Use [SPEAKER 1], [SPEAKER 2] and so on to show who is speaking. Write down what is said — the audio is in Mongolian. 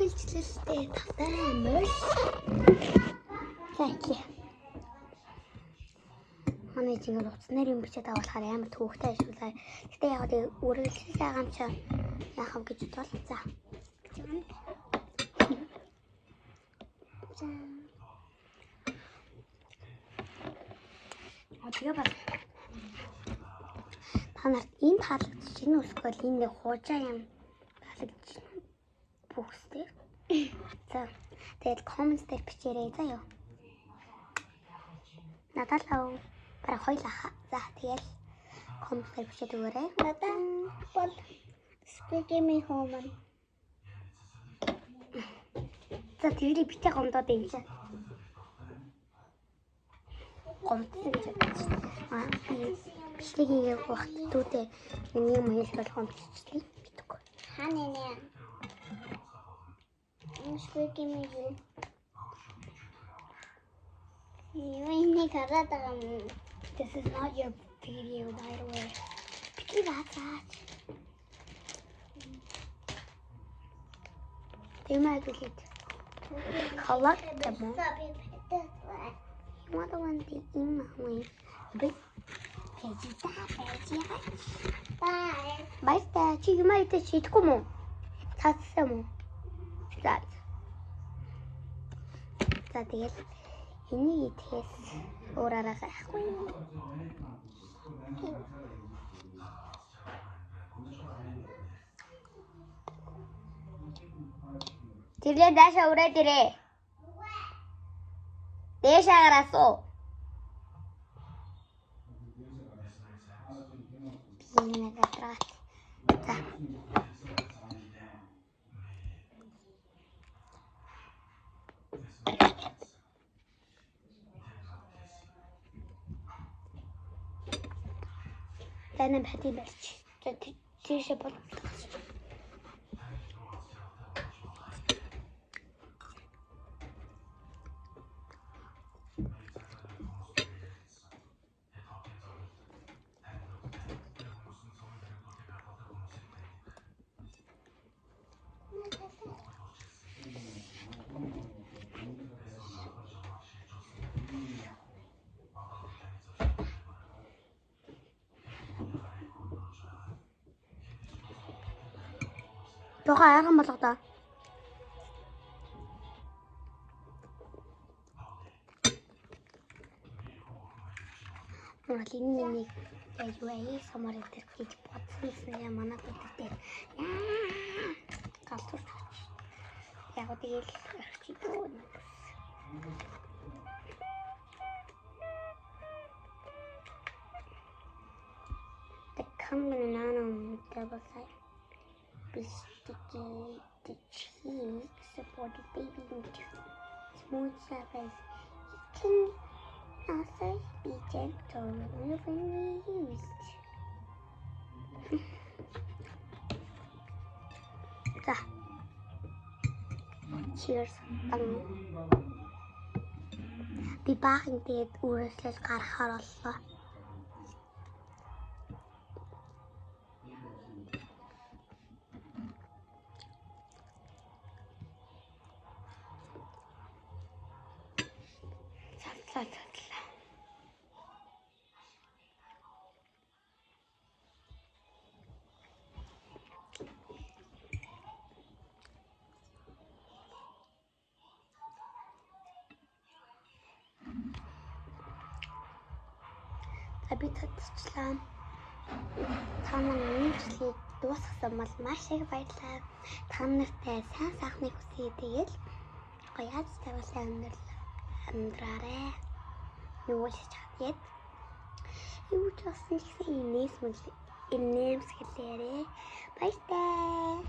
[SPEAKER 1] илчлэлтэй тавтай мөл. Яа. Манай чинь утас нэрийн бичээд авахаар амар төвөгтэй ашиглаа. Гэтэ яг үргэлжлэл сайгаан ч яах вэ гэж бодлоо. За. Тэгээ бас та нарт энэ таалагдчих чинь үсгэл энэ хуужаа юм таалагдчих бүхстэй. За. Тэгээд comments дээр бичээрэй заяа. Надад л бараг хоёлаа. За тэгэл comments дээр бичээд өгөөрэй.
[SPEAKER 2] Надад бол speaking me home.
[SPEAKER 1] За тэгэл бичээ гомдоод юм чи. Гомдсон гэж байна. Бичлэгийг багт дүүтэй нэг юм хэлбэл гомдчихлээ. Битгүй.
[SPEAKER 2] Хаана нэ? Speaking me you. You хараад байгаа юм.
[SPEAKER 1] This is not your video, by the way. Битгий бацаач. Тэмээ гэлээ. Халак юм. Модон ди им хой. Бай.
[SPEAKER 2] Bye.
[SPEAKER 1] Баяртай. Чи юм айдэ читгэв мө? Цаасан мө? За. За тэгэл энийг идэхээс өөрөөрөө гайхгүй. Тэрлээ даашаа ураад ирээ. Дэшаа гараасуу. Энэ гадраад. За. Танай бати барьч. Тийшээ бол. Тохоо айхан болгоо. Морлин миний яа самар дээр гэж бодсон юм манай бүдэг дээр. Галзуур. Яг тэгэл чи дөө. The coming on double side. The cheese supported baby into smooth surface. You can also be gentle when used. Cheers. Би баахан тэгээд үргэлжлэл гаргахаар боллоо. Би татчихлаа. Та манай нийтлийг дуусгасан бол маш их баярлалаа. Та нартай сайн сайхныг хүсье. Тэгэл гоёж тавилаа амьдраарай. Юу ч чадъя. Юу ч бас нэг инээс мэл инээмс хэлээрээ. Баяртай.